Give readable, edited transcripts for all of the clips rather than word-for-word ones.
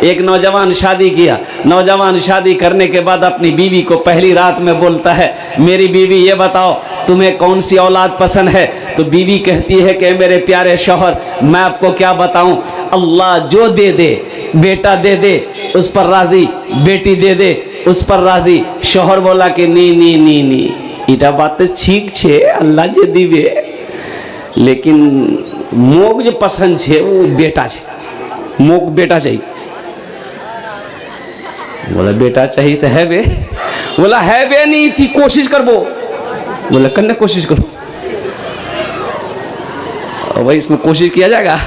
एक नौजवान शादी किया, नौजवान शादी करने के बाद अपनी बीवी को पहली रात में बोलता है, मेरी बीवी ये बताओ तुम्हें कौन सी औलाद पसंद है? तो बीवी कहती है कि मेरे प्यारे शौहर मैं आपको क्या बताऊं, अल्लाह जो दे दे, बेटा दे दे उस पर राजी, बेटी दे दे उस पर राजी। शौहर बोला कि नी नी नी नी इटा बात ठीक छे, अल्लाह जे दीवे, लेकिन मोग जो पसंद छे वो बेटा छे, मोग बेटा चाहिए। बोला बेटा चाहिए तो है बे? बोला है बे नहीं थी, कोशिश कर बो। बोला करने कोशिश करो। भाई इसमें कोशिश किया जाएगा?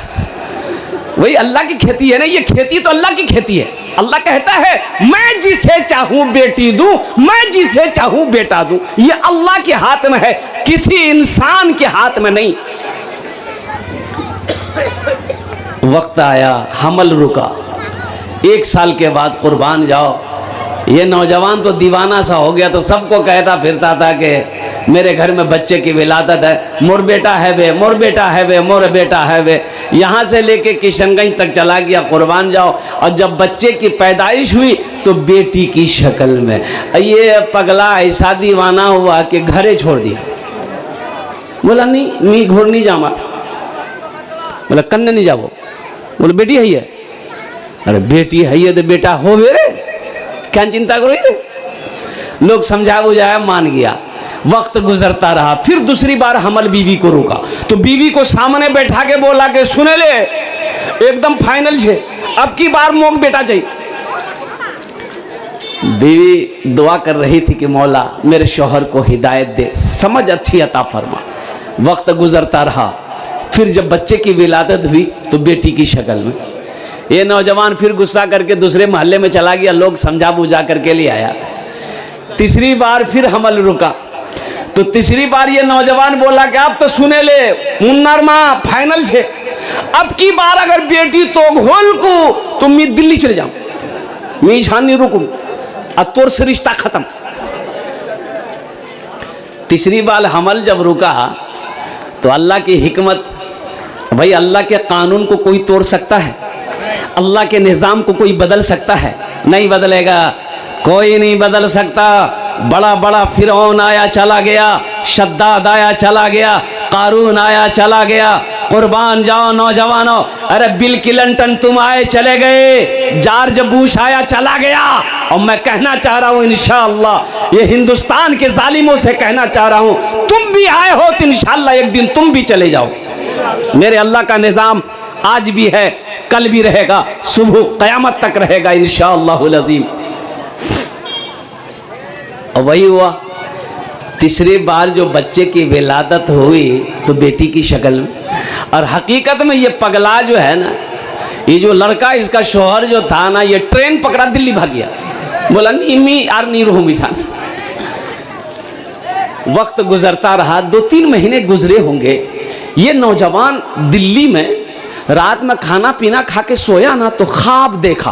वही अल्लाह की खेती है ना, ये खेती तो अल्लाह की खेती है। अल्लाह कहता है मैं जिसे चाहूं बेटी दूं, मैं जिसे चाहूं बेटा दूं। ये अल्लाह के हाथ में है, किसी इंसान के हाथ में नहीं। वक्त आया, हमल रुका, 1 साल के बाद कुर्बान जाओ। ये नौजवान तो दीवाना सा हो गया, तो सबको कहता फिरता था कि मेरे घर में बच्चे की विलादत है, मोर बेटा है बे, मोर बेटा है बे, मोर बेटा है बे। यहाँ से लेके किशनगंज तक चला गया, कुर्बान जाओ। और जब बच्चे की पैदाइश हुई तो बेटी की शक्ल में। ये पगला ऐसा दीवाना हुआ कि घरे छोड़ दिया। बोला नहीं मी घोर नहीं जामा। बोला कन्ने नहीं जाओ। बोले बेटी है ये? अरे बेटी है ये तो बेटा हो बे रे, क्या चिंता करो रे। लोग समझा बुझाया, मान गया। वक्त गुजरता रहा, फिर दूसरी बार हमल बीवी को रोका, तो बीवी को सामने बैठा के बोला कि सुने ले एकदम फाइनल छे, अब की बार मोक बेटा चाहिए। बीवी दुआ कर रही थी कि मौला मेरे शौहर को हिदायत दे, समझ अच्छी अता फरमा। वक्त गुजरता रहा, फिर जब बच्चे की विलादत हुई तो बेटी की शक्ल में। ये नौजवान फिर गुस्सा करके दूसरे मोहल्ले में चला गया, लोग समझा बुझा करके ले आया। तीसरी बार फिर हमल रुका, तो तीसरी बार ये नौजवान बोला कि अब तो सुने ले मुन्नर माँ फाइनल छे, अब की बार अगर बेटी तो घोल को तो मैं दिल्ली चले जाऊं, मैं छान नहीं रुकूं, अब तोर से रिश्ता खत्म। तीसरी बार हमल जब रुका तो अल्लाह की हिकमत, भाई अल्लाह के कानून को कोई तोड़ सकता है? अल्लाह के निज़ाम को कोई बदल सकता है? नहीं बदलेगा, कोई नहीं बदल सकता। बड़ा बड़ा फिरौन आया चला गया, शद्दाद आया चला गया, कारून आया चला गया। कुर्बान जाओ नौजवानों। अरे बिल क्लिंटन तुम आए चले गए, जॉर्ज बुश आया चला गया। और मैं कहना चाह रहा हूं इंशाअल्लाह, ये हिंदुस्तान के जालिमों से कहना चाह रहा हूं, तुम भी आए हो तो इंशाअल्लाह एक दिन तुम भी चले जाओ। मेरे अल्लाह का निज़ाम आज भी है, कल भी रहेगा, सुबह क़यामत तक रहेगा इंशाअल्लाहुल अज़ीम। और वही हुआ, तीसरी बार जो बच्चे की विलादत हुई तो बेटी की शक्ल में। और हकीकत में ये पगला जो है ना, ये जो लड़का इसका शौहर जो था ना, ये ट्रेन पकड़ा दिल्ली भाग गया। बोला नहीं यार नहीं रहूं बिछा। वक्त गुजरता रहा, 2-3 महीने गुजरे होंगे। ये नौजवान दिल्ली में रात में खाना पीना खा के सोया ना, तो ख्वाब देखा।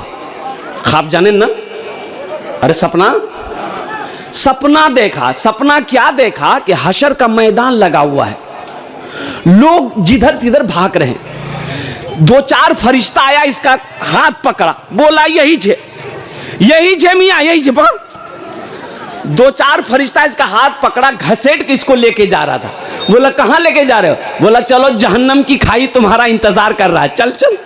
ख्वाब जाने ना, अरे सपना देखा। सपना क्या देखा कि हशर का मैदान लगा हुआ है, लोग जिधर तिधर भाग रहे हैं। 2-4 फरिश्ता आया, इसका हाथ पकड़ा, बोला यही छे मियाँ, यही छे पकड़। 2-4 फरिश्ता इसका हाथ पकड़ा, घसीट के इसको लेके जा रहा था। बोला कहाँ लेके जा रहे हो? बोला चलो जहन्नम की खाई तुम्हारा इंतजार कर रहा है, चल चल।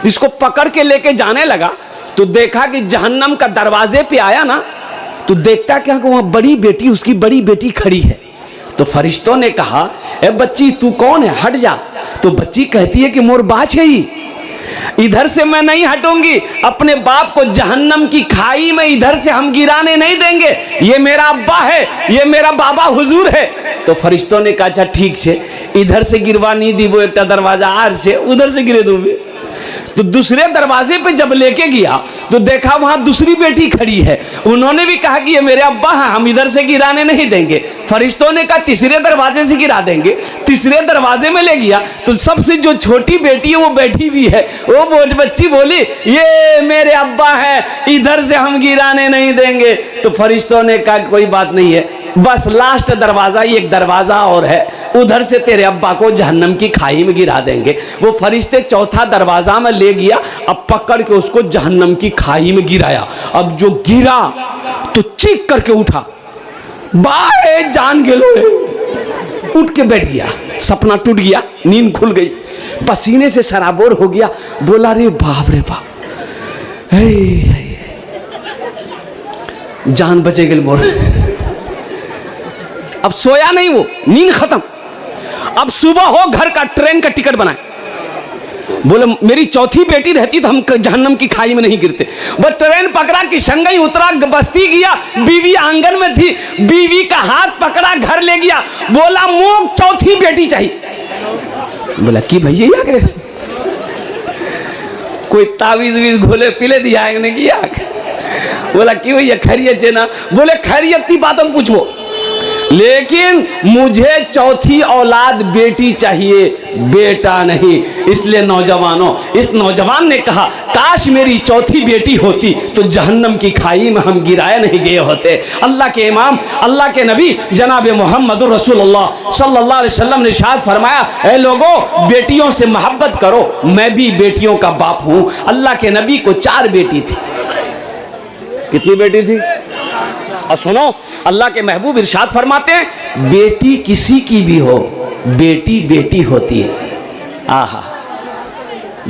इसको पकड़ के लेके जाने लगा तो देखा कि जहन्नम का दरवाजे पे आया ना, तो देखता क्या कि वहां बड़ी बेटी, उसकी बड़ी बेटी खड़ी है। तो फरिश्तों ने कहा ए बच्ची तू कौन है, हट जा। तो बच्ची कहती है कि मोर बाच है ही, इधर से मैं नहीं हटूंगी, अपने बाप को जहन्नम की खाई में इधर से हम गिराने नहीं देंगे, ये मेरा अब्बा है, ये मेरा बाबा हुजूर है। तो फरिश्तों ने कहा अच्छा ठीक है, इधर से गिरवा नहीं दी, वो एक दरवाजा आर से उधर से गिरे दूंगी। तो दूसरे दरवाजे पे जब लेके गया तो देखा वहां दूसरी बेटी खड़ी है। उन्होंने भी कहा कि ये मेरे अब्बा हैं, हम इधर से गिराने नहीं देंगे। फरिश्तों ने कहा तीसरे दरवाजे से गिरा देंगे। तीसरे दरवाजे में ले गया तो सबसे जो छोटी बेटी है वो बैठी हुई है। वो बच्ची बोली ये मेरे अब्बा है, इधर से हम गिराने नहीं देंगे। तो फरिश्तों ने कहा कोई बात नहीं है, बस लास्ट दरवाजा, एक दरवाजा और है, उधर से तेरे अब्बा को जहन्नम की खाई में गिरा देंगे। वो फरिश्ते चौथा दरवाजा में ले गया, अब पकड़ के उसको जहन्नम की खाई में गिराया। अब जो गिरा तो चीख करके उठा, बाए जान गेलो, उठ के बैठ गया, सपना टूट गया, नींद खुल गई, पसीने से सराबोर हो गया। बोला रे बाप रे बाप, जान बचे गए मोर। अब सोया नहीं, वो नींद खत्म। अब सुबह हो, घर का ट्रेन का टिकट बनाए। बोले मेरी चौथी बेटी रहती तो हम जहन्नम की खाई में नहीं गिरते। बस ट्रेन पकड़ा, किशनगंज उतरा, बस्ती गया, बीवी आंगन में थी, बीवी का हाथ पकड़ा, घर ले गया। बोला मुंह चौथी बेटी चाहिए। बोला कि भैया या करे कोई तावीज वीज घोले पिले दिया है किया। बोला कि भैया खैरियत है ना। बोले खैरियत की बात हम पूछो, लेकिन मुझे चौथी औलाद बेटी चाहिए, बेटा नहीं। इसलिए नौजवानों, इस नौजवान ने कहा काश मेरी चौथी बेटी होती तो जहन्नम की खाई में हम गिराए नहीं गए होते। अल्लाह के इमाम, अल्लाह के नबी जनाब मोहम्मद रसूलुल्लाह सल्लल्लाहु अलैहि वसल्लम ने इरशाद फरमाया, ऐ लोगों बेटियों से मोहब्बत करो, मैं भी बेटियों का बाप हूं। अल्लाह के नबी को 4 बेटी थी। कितनी बेटी थी? और सुनो, अल्लाह के महबूब इरशाद फरमाते हैं, बेटी किसी की भी हो, बेटी बेटी होती है। आहा,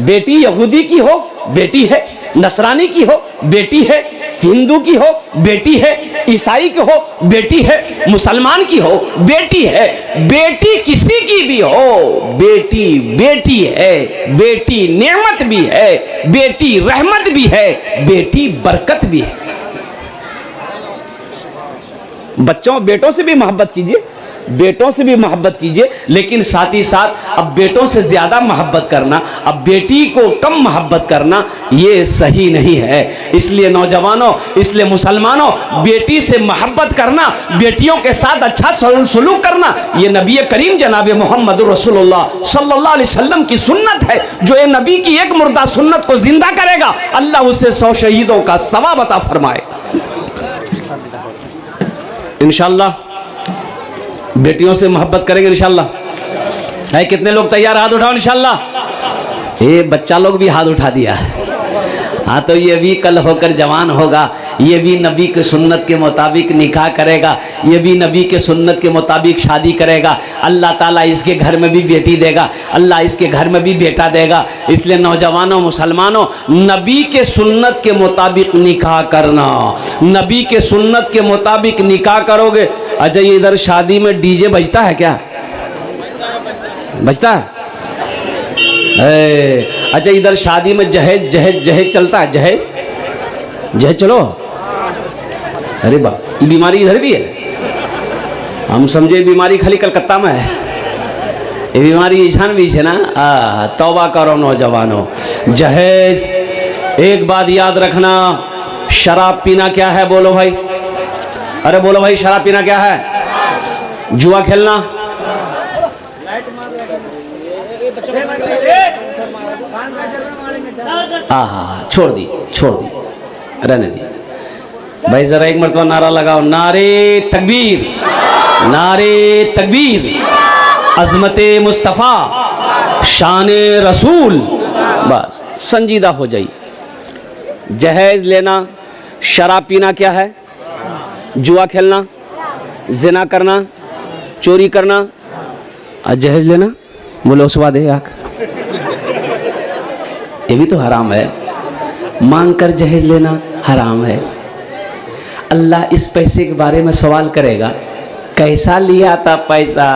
बेटी यहूदी की हो, बेटी है, नसरानी की हो, बेटी है, हिंदू की हो, बेटी है, ईसाई की हो, बेटी है, मुसलमान की हो, बेटी है। बेटी किसी की भी हो, बेटी बेटी है। बेटी नेमत भी है, बेटी रहमत भी है, बेटी बरकत भी है। बच्चों, बेटों से भी मोहब्बत कीजिए, बेटों से भी मोहब्बत कीजिए, लेकिन साथ ही साथ अब बेटों से ज्यादा मोहब्बत करना, अब बेटी को कम मोहब्बत करना, ये सही नहीं है। इसलिए नौजवानों, इसलिए मुसलमानों, बेटी से मोहब्बत करना, बेटियों के साथ अच्छा सलूक करना, ये नबी करीम जनाब मोहम्मद रसूलुल्लाह सल्लल्लाहु अलैहि वसल्लम की सुन्नत है। जो ये नबी की एक मुर्दा सुन्नत को जिंदा करेगा, अल्लाह उससे 100 शहीदों का सवाब अता फरमाए इंशाअल्लाह। बेटियों से मोहब्बत करेंगे इंशाअल्लाह। है कितने लोग तैयार? हाथ उठाओ इंशाअल्लाह। ये बच्चा लोग भी हाथ उठा दिया है। हाँ, तो ये भी कल होकर जवान होगा, ये भी नबी के सुन्नत के मुताबिक निकाह करेगा, ये भी नबी के सुन्नत के मुताबिक शादी करेगा। अल्लाह ताला इसके घर में भी बेटी देगा, अल्लाह इसके घर में भी बेटा देगा। इसलिए नौजवानों, मुसलमानों, नबी के सुन्नत के मुताबिक निकाह करना, नबी के सुन्नत के मुताबिक निकाह करोगे। अच्छा, ये इधर शादी में डीजे बजता है क्या? बजता है? अच्छा, इधर शादी में जहेज जहेज जहेज चलता है? जहेज जहेज चलो। अरे बा, ये बीमारी इधर भी है। हम समझे बीमारी खाली कलकत्ता में है, ये बीमारी ईशान भी है ना। तौबा करो नौजवानों। जहेज, एक बात याद रखना, शराब पीना क्या है? बोलो भाई, अरे बोलो भाई, शराब पीना क्या है? जुआ खेलना, छोड़ दी, छोड़ दी, रहने दी भाई। जरा एक मरतबा नारा लगाओ, नारे तकबीर, नारे तकबीर, अजमते मुस्तफ़ा, शाने रसूल। बस संजीदा हो जाइए। जहेज लेना, शराब पीना क्या है? जुआ खेलना, जिना करना, चोरी करना, और जहेज लेना, बोलो स्वाद है आँख, ये भी तो हराम है। मांग कर जहेज लेना हराम है। अल्लाह इस पैसे के बारे में सवाल करेगा, कैसा लिया था पैसा?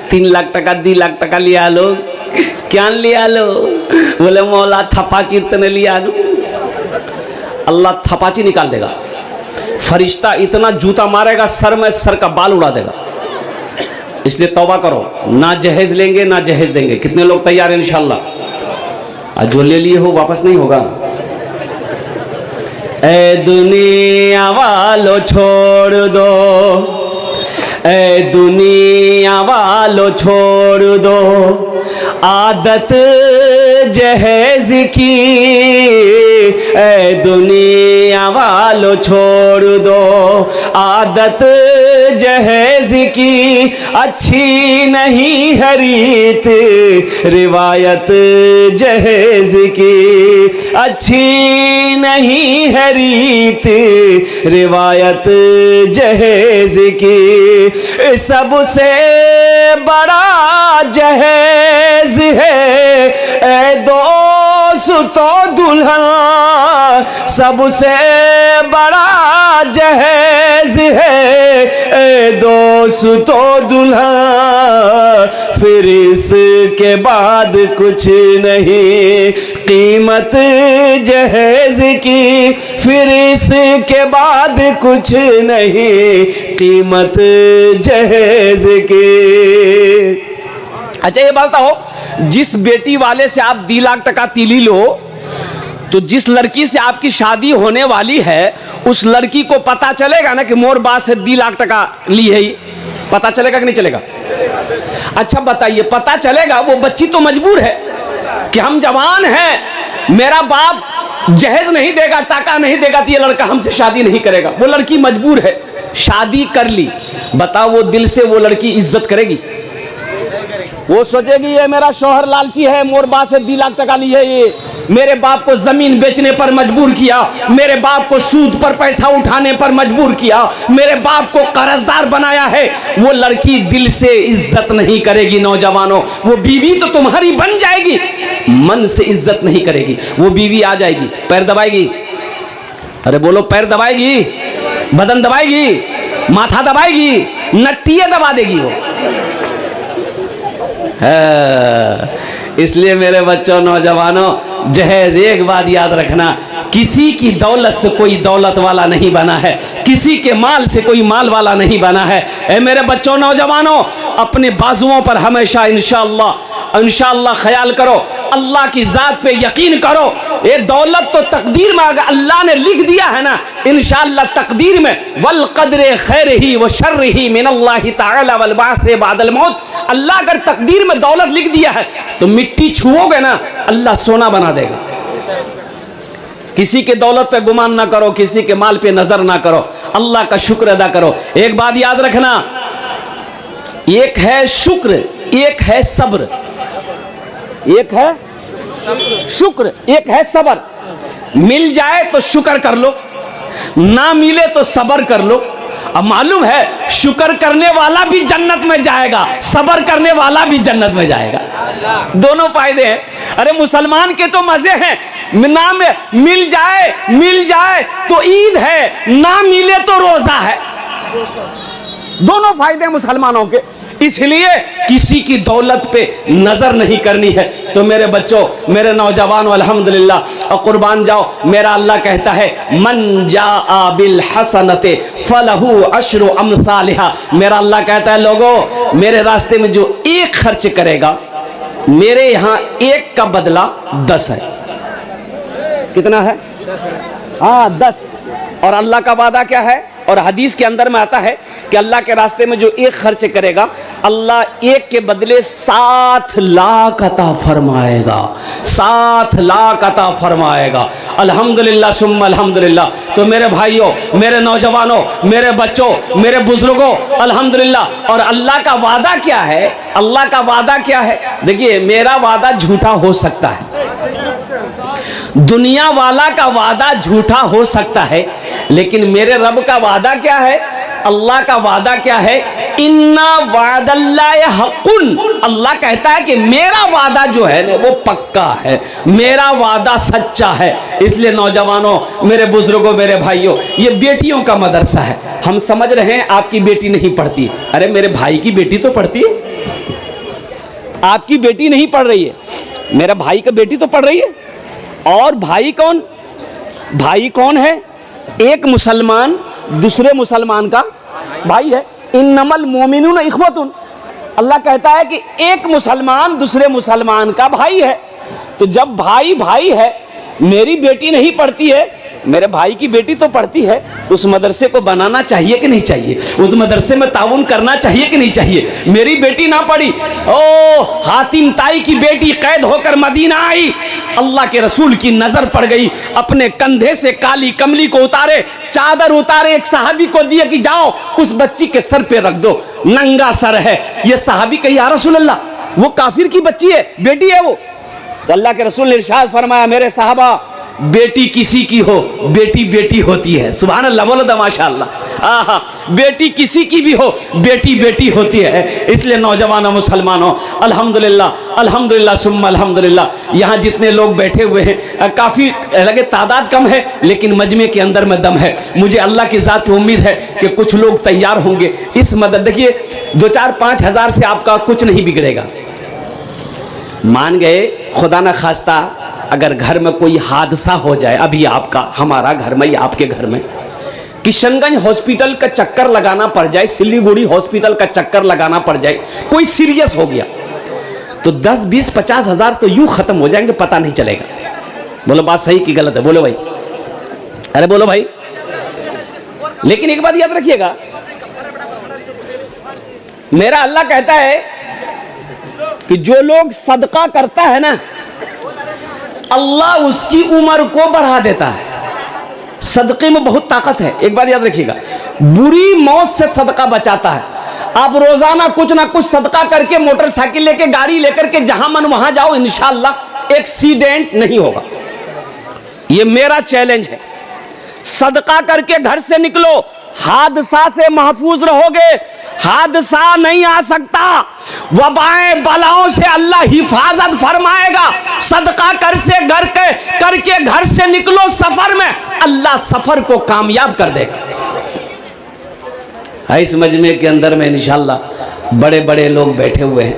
3 लाख टका 2 लाख टका लिया लो, क्या लिया लो? बोले मौला थपाची इतने लिया लो। अल्लाह थपाची निकाल देगा, फरिश्ता इतना जूता मारेगा, सर में सर का बाल उड़ा देगा। इसलिए तौबा करो, ना जहेज लेंगे ना जहेज देंगे। कितने लोग तैयार हैं इंशाअल्लाह? जो ले लिए हो वापस नहीं होगा। ए दुनिया वालों छोड़ दो, ए दुनिया वालों छोड़ दो, आदत जहेज की ए दुनिया वालों छोड़ दो आदत जहेज की, अच्छी नहीं है रीत रिवायत जहेज की, अच्छी नहीं है रीत रिवायत जहेज की। सबसे बड़ा जहेज है ए दोस्तों दुल्हन, सबसे बड़ा जहेज है ए दोस्तों दुल्हन। फिर इसके बाद कुछ नहीं कीमत जहेज की, फिर इसके बाद कुछ नहीं कीमत जहेज की। अच्छा ये बताओ, जिस बेटी वाले से आप 2 लाख टका तीली लो, तो जिस लड़की से आपकी शादी होने वाली है उस लड़की को पता चलेगा ना कि मोर बात से 2 लाख टका ली है, पता चलेगा कि नहीं चलेगा? अच्छा बताइए, पता चलेगा। वो बच्ची तो मजबूर है कि हम जवान हैं, मेरा बाप जहेज नहीं देगा, टाका नहीं देगा, तो ये लड़का हमसे शादी नहीं करेगा। वो लड़की मजबूर है, शादी कर ली। बताओ वो दिल से वो लड़की इज्जत करेगी? वो सोचेगी ये मेरा शौहर लालची है, मोर बाप से 2 लाख टका ली है, ये मेरे बाप को जमीन बेचने पर मजबूर किया, मेरे बाप को सूद पर पैसा उठाने पर मजबूर किया, मेरे बाप को कर्जदार बनाया है। वो लड़की दिल से इज्जत नहीं करेगी। नौजवानों, वो बीवी तो तुम्हारी बन जाएगी, मन से इज्जत नहीं करेगी। वो बीवी आ जाएगी, पैर दबाएगी, अरे बोलो, पैर दबाएगी, बदन दबाएगी, माथा दबाएगी, नट्टियां दबा देगी वो। इसलिए मेरे बच्चों, नौजवानों, जहेज एक बात याद रखना, किसी की दौलत से कोई दौलत वाला नहीं बना है, किसी के माल से कोई माल वाला नहीं बना है। ए मेरे बच्चों, नौजवानों, अपने बाजुओं पर हमेशा इंशाअल्लाह ख्याल करो, अल्लाह की जात पे यकीन करो। ये दौलत तो तकदीर में अगर अल्लाह ने लिख दिया है ना, इंशाअल्लाह तकदीर में वल क़द्र खैरिही व शर्रिही मिनल्लाहि तआला वल बाअथ बादल मौत। अल्लाह अगर तकदीर में दौलत लिख दिया है तो मिट्टी छुओगे ना, अल्लाह सोना बना देगा। किसी के दौलत पे गुमान ना करो, किसी के माल पे नजर ना करो, अल्लाह का शुक्र अदा करो। एक बात याद रखना, एक है शुक्र, एक है सब्र, एक है शुक्र, एक है सब्र। मिल जाए तो शुक्र कर लो, ना मिले तो सब्र कर लो। अब मालूम है शुक्र करने वाला भी जन्नत में जाएगा, सब्र करने वाला भी जन्नत में जाएगा, दोनों फायदे हैं। अरे मुसलमान के तो मजे हैं, ना मिल जाए तो ईद है, ना मिले तो रोजा है, दोनों फायदे मुसलमानों के। इसलिए किसी की दौलत पे नजर नहीं करनी है। तो मेरे बच्चों, मेरे नौजवानों, अल्हम्दुलिल्लाह, और कुर्बान जाओ, मेरा अल्लाह कहता है मन जाआ बिल हसनते फलहु अशरु अमसालिहा। मेरा अल्लाह कहता है लोगों, मेरे रास्ते में जो एक खर्च करेगा, मेरे यहाँ एक का बदला 10 है। कितना है? हाँ, 10। और अल्लाह का वादा क्या है? और हदीस के अंदर में आता है कि अल्लाह के रास्ते में जो एक खर्च करेगा, अल्लाह एक के बदले 7 लाख अता फरमाएगा, 7 लाख अता फरमाएगा। अल्हम्दुलिल्लाह सुम्मा अल्हम्दुलिल्लाह। तो मेरे भाइयों, मेरे नौजवानों, मेरे बच्चों, मेरे बुजुर्गों, अल्हम्दुलिल्लाह। और अल्लाह का वादा क्या है? अल्लाह का वादा क्या है? देखिए, मेरा वादा झूठा हो सकता है, दुनिया वाला का वादा झूठा हो सकता है, लेकिन मेरे रब का वादा क्या है? अल्लाह का वादा क्या है? इन्ना वादल्लाहि हक़्क़ुन। अल्लाह कहता है कि मेरा वादा जो है ना वो पक्का है, मेरा वादा सच्चा है। इसलिए नौजवानों, मेरे बुजुर्गों, मेरे भाइयों, ये बेटियों का मदरसा है। हम समझ रहे हैं आपकी बेटी नहीं पढ़ती, अरे मेरे भाई की बेटी तो पढ़ती है, आपकी बेटी नहीं पढ़ रही है, मेरे भाई की बेटी तो पढ़ रही है। और भाई कौन? भाई कौन है? एक मुसलमान दूसरे मुसलमान का भाई है। इन्नमल मोमिनून इख्वतुन। अल्लाह कहता है कि एक मुसलमान दूसरे मुसलमान का भाई है। तो जब भाई भाई है, मेरी बेटी नहीं पढ़ती है, मेरे भाई की बेटी तो पढ़ती है, तो उस मदरसे को बनाना चाहिए कि नहीं चाहिए? उस मदरसे में ताउन करना चाहिए कि नहीं चाहिए? मेरी बेटी ना पढ़ी, ओ हातिम ताई की बेटी कैद होकर मदीना आई, अल्लाह के रसूल की नजर पड़ गई, अपने कंधे से काली कमली को उतारे, चादर उतारे, एक सहाबी को दिए कि जाओ उस बच्ची के सर पे रख दो, नंगा सर है। ये सहाबी कही या रसूल अल्लाह, वो काफिर की बच्ची है, बेटी है वो। तो अल्लाह के रसूल ने इरशाद फरमाया, मेरे साहबा, बेटी किसी की हो, बेटी बेटी होती है। सुभान अल्लाह, बोलो तो माशाअल्लाह। आहा, बेटी किसी की भी हो, बेटी बेटी होती है। इसलिए नौजवानों, मुसलमानों, अल्हम्दुलिल्लाह, अल्हम्दुलिल्लाह सुम्मा अल्हम्दुलिल्लाह, यहाँ जितने लोग बैठे हुए हैं, काफ़ी लगे तादाद कम है, लेकिन मजमे के अंदर में दम है। मुझे अल्लाह की ज़ात पे उम्मीद है कि कुछ लोग तैयार होंगे इस मदद। देखिए 2-4-5 हज़ार से आपका कुछ नहीं बिगड़ेगा। मान गए खुदा न खास्ता अगर घर में कोई हादसा हो जाए, अभी आपका, हमारा घर में या आपके घर में किशनगंज हॉस्पिटल का चक्कर लगाना पड़ जाए, सिलीगुड़ी हॉस्पिटल का चक्कर लगाना पड़ जाए, कोई सीरियस हो गया, तो 10, 20, 50 हज़ार तो यूं खत्म हो जाएंगे, पता नहीं चलेगा। बोलो बात सही कि गलत है? बोलो भाई, अरे बोलो भाई। लेकिन एक बात याद रखिएगा, मेरा अल्लाह कहता है कि जो लोग सदका करता है ना, अल्लाह उसकी उम्र को बढ़ा देता है। सदके में बहुत ताकत है। एक बात याद रखिएगा, बुरी मौत से सदका बचाता है। आप रोजाना कुछ ना कुछ सदका करके, मोटरसाइकिल लेके, गाड़ी लेकर के जहां मन वहां जाओ, इंशाअल्लाह एक्सीडेंट नहीं होगा। ये मेरा चैलेंज है। सदका करके घर से निकलो, हादसा से महफूज रहोगे। हादसा नहीं आ सकता, वबाएं बलाओं से अल्लाह हिफाजत फरमाएगा। सदका करके घर से निकलो, सफर में अल्लाह सफर को कामयाब कर देगा। इस मजमे के अंदर में इंशाअल्लाह बड़े बड़े लोग बैठे हुए हैं,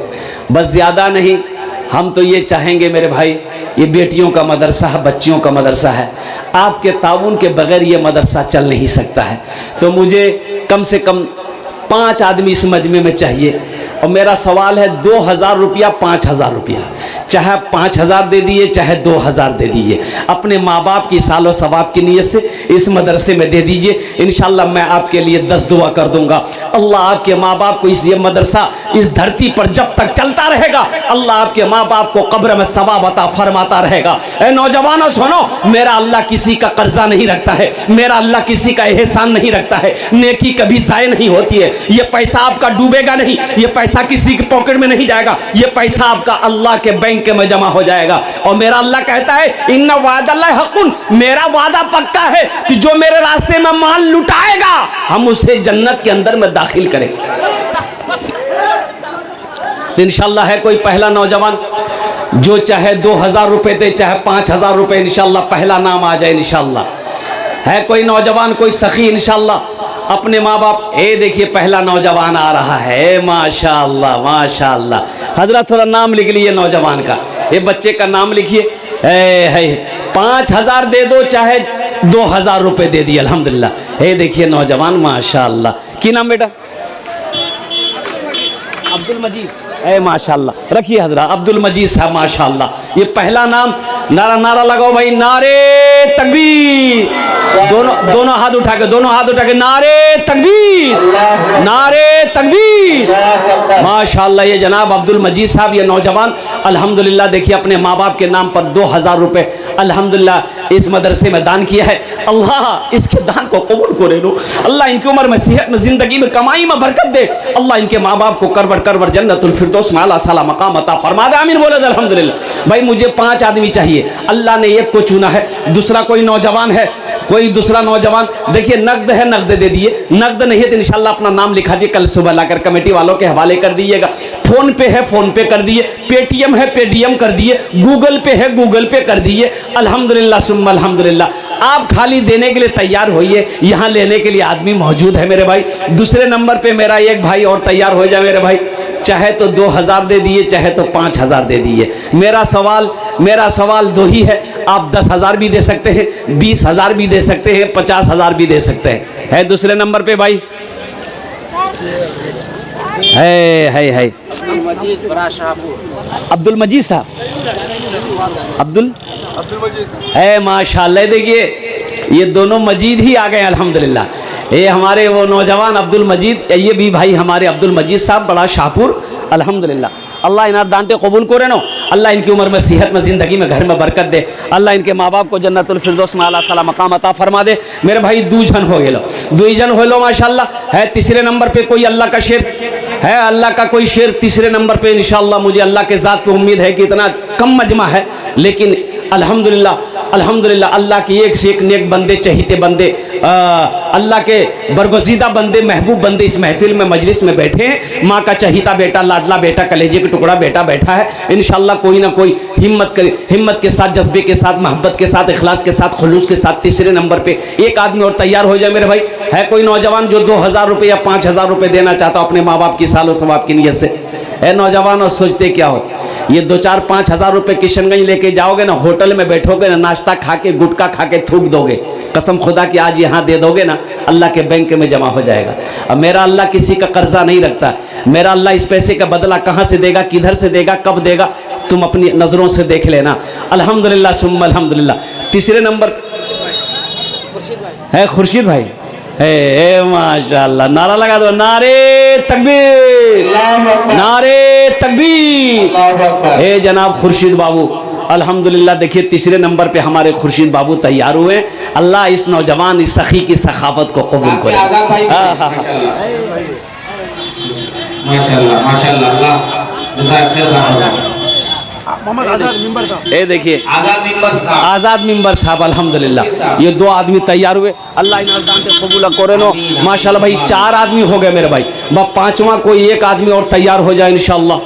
बस ज्यादा नहीं। हम तो ये चाहेंगे मेरे भाई, ये बेटियों का मदरसा है, बच्चियों का मदरसा है, आपके ताउन के बगैर ये मदरसा चल नहीं सकता है। तो मुझे कम से कम 5 आदमी इस मजमे में चाहिए। और मेरा सवाल है 2000 रुपया, 5000 रुपया, चाहे 5000 दे दिए, चाहे 2000 दे दीजिए, अपने माँ बाप की सालो सवाब की नीयत से इस मदरसे में दे दीजिए। इंशाल्लाह मैं आपके लिए 10 दुआ कर दूंगा। अल्लाह आपके माँ बाप को, ये मदरसा इस धरती पर जब तक चलता रहेगा, अल्लाह आपके माँ बाप को कब्र में सवाब अता फरमाता रहेगा। ए नौजवानों सुनो, मेरा अल्लाह किसी का कर्जा नहीं रखता है, मेरा अल्लाह किसी का एहसान नहीं रखता है। नेकी कभी ज़ाय नहीं होती है। ये पैसा आपका डूबेगा नहीं, ये पैसा किसी के पॉकेट में नहीं जाएगा, ये पैसा आपका अल्लाह के बैंक में जमा हो जाएगा। और मेरा अल्लाह कहता है, इन्ना वादल्लाह हक़ुन, मेरा वादा पक्का है कि जो मेरे रास्ते में माल लुटाएगा, हम उसे जन्नत के अंदर में दाखिल करें। तो इंशाअल्लाह है कोई पहला नौजवान जो चाहे 2000 रुपए दे, चाहे 5000 रुपए, इंशाअल्लाह पहला नाम आ जाए। इंशाअल्लाह है कोई नौजवान, कोई सखी, इंशाअल्लाह अपने माँ बाप, देखिए पहला नौजवान आ रहा है, माशाअल्लाह माशाअल्लाह। हजरत थोड़ा नाम लिख लीजिए नौजवान का, ये बच्चे का नाम लिखिए। 5000 दे दो, चाहे 2000 रुपए दे दिए, अल्हम्दुलिल्लाह। देखिए नौजवान माशाअल्लाह। की नाम बेटा? अब्दुल मजीद। माशाअल्लाह, रखिए हजरत अब्दुल मजीद साहब, माशाअल्लाह। ये पहला नाम। नारा लगाओ भाई, नारे तकबीर। दोनों हाथ उठा के नारे तकबीर, नारे तकबीर। माशाअल्लाह, ये जनाब अब्दुल मजीद साहब, ये नौजवान अल्हम्दुलिल्लाह देखिए अपने माँ बाप के नाम पर 2000 रुपए अल्हम्दुलिल्लाह इस मदरसे में दान किया है। अल्लाह इसके दान को कबूल करे लो। अल्लाह इनकी उम्र में, सेहत में, जिंदगी में, कमाई में बरकत दे। अल्लाह इनके माँ बाप को करवर जन्नतुल फिरदौस में आला साला मकाम अता फरमा दे। आमीन बोले अल्हम्दुलिल्लाह। भाई मुझे 5 आदमी चाहिए। अल्लाह ने एक को चुना है, दूसरा कोई नौजवान है, कोई दूसरा नौजवान। देखिए नगद है, नगद दे दिए, नगद नहीं है तो इंशाल्लाह अपना नाम लिखा दिए, कल सुबह लाकर कमेटी वालों के हवाले कर दीजिएगा। फोन पे है, फोन पे कर दिए, पेटीएम है, पेटीएम कर दिए, गूगल पे है, गूगल पे कर दिए। अल्हम्दुलिल्लाह सुम्मा अल्हम्दुलिल्लाह। आप खाली देने के लिए तैयार होइए, यहाँ लेने के लिए आदमी मौजूद है मेरे भाई। दूसरे नंबर पे मेरा एक भाई और तैयार हो जाए मेरे भाई, चाहे तो 2000 दे दिए, चाहे तो 5000 दे दिए। मेरा सवाल 2 ही है, आप 10,000 भी दे सकते हैं, 20,000 भी दे सकते हैं, 50,000 भी दे सकते हैं। है दूसरे नंबर पे भाई है अब्दुल मजीद साहब, अब्दुल मजीद है माशाल्लाह। देखिए ये दोनों मजीद ही आ गए अल्हम्दुलिल्लाह। ये हमारे वो नौजवान अब्दुल मजीद, ये भी भाई हमारे अब्दुल मजीद साहब, बड़ा शाहपुर अल्हम्दुलिल्लाह। अल्लाह इनार दांटे कबूल करे नो, अल्लाह इनकी उम्र में, सेहत में, ज़िंदगी में, घर में बरकत दे। अल्लाह इनके माँ बाप को जन्नतुल फिरदौस में आला साला मकाम अता फरमा दे। मेरे भाई दू जन हो गए लो, दुई जन हो लो माशाल्लाह। है तीसरे नंबर पे कोई अल्लाह का शेर है, अल्लाह का कोई शेर तीसरे नंबर पे इंशाअल्लाह। मुझे अल्लाह के ज़ात पे उम्मीद है कि इतना कम मजमा है, लेकिन अल्हम्दुलिल्लाह अल्हम्दुलिल्लाह अल्लाह के एक से एक नेक बंदे, चहीते बंदे, अल्लाह के बरगुज़ीदा बंदे, महबूब बंदे इस महफिल में, मजलिस में बैठे हैं। माँ का चहीता बेटा, लाडला बेटा, कलेजे का टुकड़ा बेटा बैठा है। इंशाअल्लाह कोई ना कोई हिम्मत के साथ, जज्बे के साथ, मोहब्बत के साथ, इखलास के साथ, खुलूस के साथ तीसरे नंबर पे एक आदमी और तैयार हो जाए। मेरे भाई है कोई नौजवान जो 2000 रुपये या 5000 रुपये देना चाहता हो अपने माँ बाप की सालों सवाब की नीयत से? है नौजवान और सोचते क्या हो, ये 2-4-5 हज़ार रुपये किशनगंज लेके जाओगे ना, होटल में बैठोगे ना, नाश्ता खा के, गुटखा खा के थूक दोगे। कसम खुदा कि आज यहाँ दे दोगे ना, अल्लाह के बैंक में जमा हो जाएगा। अब मेरा अल्लाह किसी का कर्जा नहीं रखता। मेरा अल्लाह इस पैसे का बदला कहाँ से देगा, किधर से देगा, कब देगा, तुम अपनी नज़रों से देख लेना। अल्हम्दुलिल्लाह सुम्मा अल्हम्दुलिल्लाह। तीसरे नंबर है खुर्शीद भाई। हे माशाअल्लाह, नारा लगा दो, नारे तकबीर, नारे तकबीर। हे जनाब खुर्शीद बाबू, अल्हम्दुलिल्लाह। देखिए तीसरे नंबर पे हमारे खुर्शीद बाबू तैयार हुए। अल्लाह इस नौजवान, इस सखी की सखावत को कबूल करे। माशाअल्लाह माशाअल्लाह। ये देखिए आज़ाद मिंबर साहब, अल्हम्दुलिल्लाह। ये 2 आदमी तैयार हुए। अल्लाह इन दान से कबूल करे नो माशाअल्लाह। भाई 4 आदमी हो गए मेरे भाई, बस 5वां कोई एक आदमी और तैयार हो जाए इंशाअल्लाह।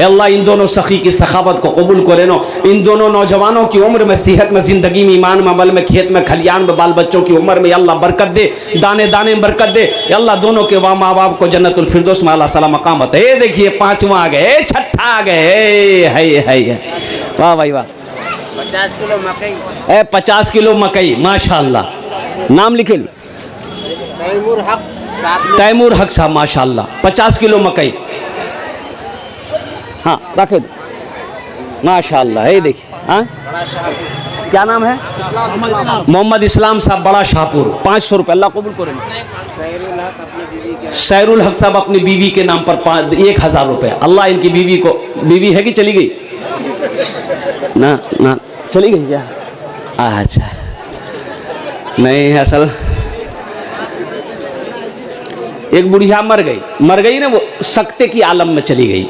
अल्लाह इन दोनों सखी की सखावत को कबूल करे नो। इन दोनों नौजवानों की उम्र में, सेहत में, ज़िंदगी में, ईमान में, अमल में, खेत में, खलियान में, बाल बच्चों की उम्र में अल्लाह बरकत दे, दाने दाने में बरकत दे। अल्लाह दोनों के माँ बाप को जन्नतुल फिरदौस में आला साला मकाम अता। ये देखिए 5वां आ गए, 6ठा आ गए। है वाह भाई वाह। 50 किलो मकई, 50 किलो मकई माशाअल्लाह। नाम लिखे तैमूर हक साहब माशाअल्लाह। 50 किलो मकई, हाँ रखे माशाअल्लाह। ये देखिए, हाँ क्या नाम है? मोहम्मद इस्लाम साहब, बड़ा शाहपुर। 500 रुपये, अल्लाह कबूल करें। सैरुल हक साहब अपनी बीवी के नाम पर 1000 रुपये। अल्लाह इनकी बीवी को, बीवी है कि चली गई ना? ना चली गई क्या? अच्छा नहीं, असल एक बुढ़िया मर गई ना, वो सकते की आलम में चली गई,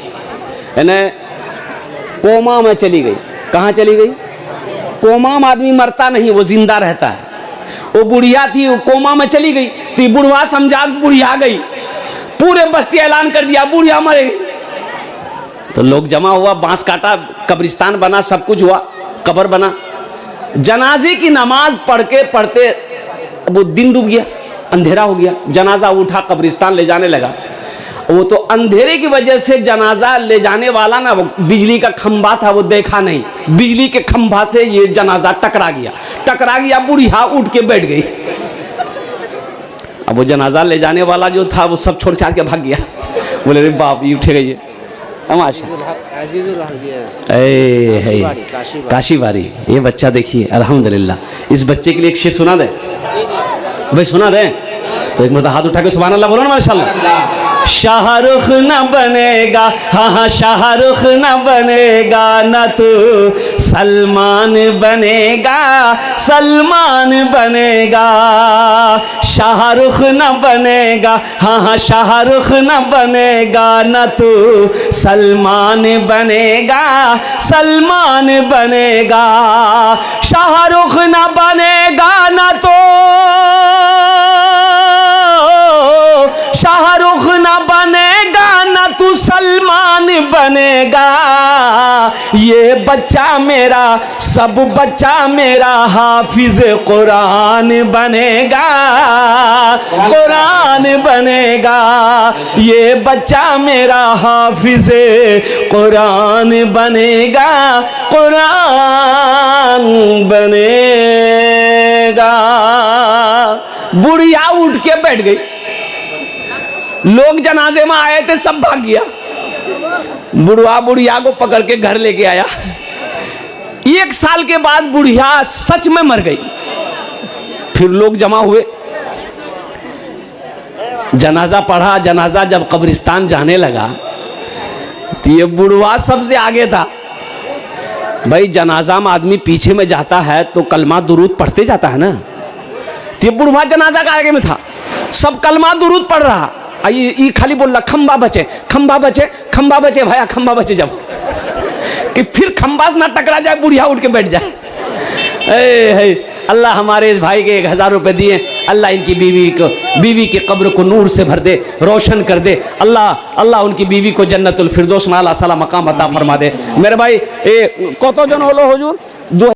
यानी कोमा में चली गई। कहाँ चली गई? कोमा में आदमी मरता नहीं, वो जिंदा रहता है। वो बुढ़िया थी, वो कोमा में चली गई, तो बुढ़वा समझा बुढ़िया गई, पूरे बस्ती ऐलान कर दिया बुढ़िया मर गई। तो लोग जमा हुआ, बांस काटा, कब्रिस्तान बना, सब कुछ हुआ, कब्र बना। जनाजे की नमाज पढ़ते वो दिन डूब गया, अंधेरा हो गया। जनाजा उठा, कब्रिस्तान ले जाने लगा। वो तो अंधेरे की वजह से जनाजा ले जाने वाला ना, वो बिजली का खंभा था, वो देखा नहीं। बिजली के खंभा से ये जनाजा टकरा गया। बुढ़िया उठ के बैठ गई। अब वो जनाजा ले जाने वाला जो था, वो सब छोड़ छाड़ के भाग गया। बोले रे बाप, ये उठे गई काशी बारी। ये बच्चा देखिए अल्हम्दुलिल्लाह। इस बच्चे के लिए एक शेर सुना दे भाई, सुना दे तो। एक मतलब हाथ उठा के सुभान अल्लाह बोलो ना माशाअल्लाह। शाहरुख न बनेगा, हाँ शाहरुख न बनेगा, न तो सलमान बनेगा, सलमान बनेगा। शाहरुख न बनेगा, हाँ शाहरुख न बनेगा, न तो सलमान बनेगा, सलमान बनेगा। शाहरुख न बनेगा, न तो शाहरुख न बनेगा, न तू सलमान बनेगा। ये बच्चा मेरा, सब बच्चा मेरा हाफिज कुरान बनेगा, कुरान बनेगा। ये बच्चा मेरा हाफिज कुरान बनेगा, कुरान बनेगा। बुढ़िया उठ के बैठ गई। लोग जनाजे में आए थे, सब भाग गया। बुढ़िया को पकड़ के घर लेके आया। 1 साल के बाद बुढ़िया सच में मर गई। फिर लोग जमा हुए, जनाजा पढ़ा। जनाजा जब कब्रिस्तान जाने लगा तो ये बुढ़वा सबसे आगे था। भाई जनाजा में आदमी पीछे में जाता है तो कलमा दुरूद पढ़ते जाता है ना, तो ये बुढ़वा जनाजा का आगे में था, सब कलमा दुरूद पढ़ रहा। ये खाली बोल रहा खंबा बचे, खंबा बचे, खंबा बचे भैया, खंबा बचे। जब कि फिर खंबा ना टकरा जाए, बुढ़िया उठ के बैठ जाए। अल्लाह हमारे इस भाई के 1000 रुपए दिए, अल्लाह इनकी बीवी की कब्र को नूर से भर दे, रोशन कर दे। अल्लाह उनकी बीवी को जन्नतुल फिरदौस में आला साला मकाम अता फरमा दे। मेरे भाई कत जन हलो हुजूर?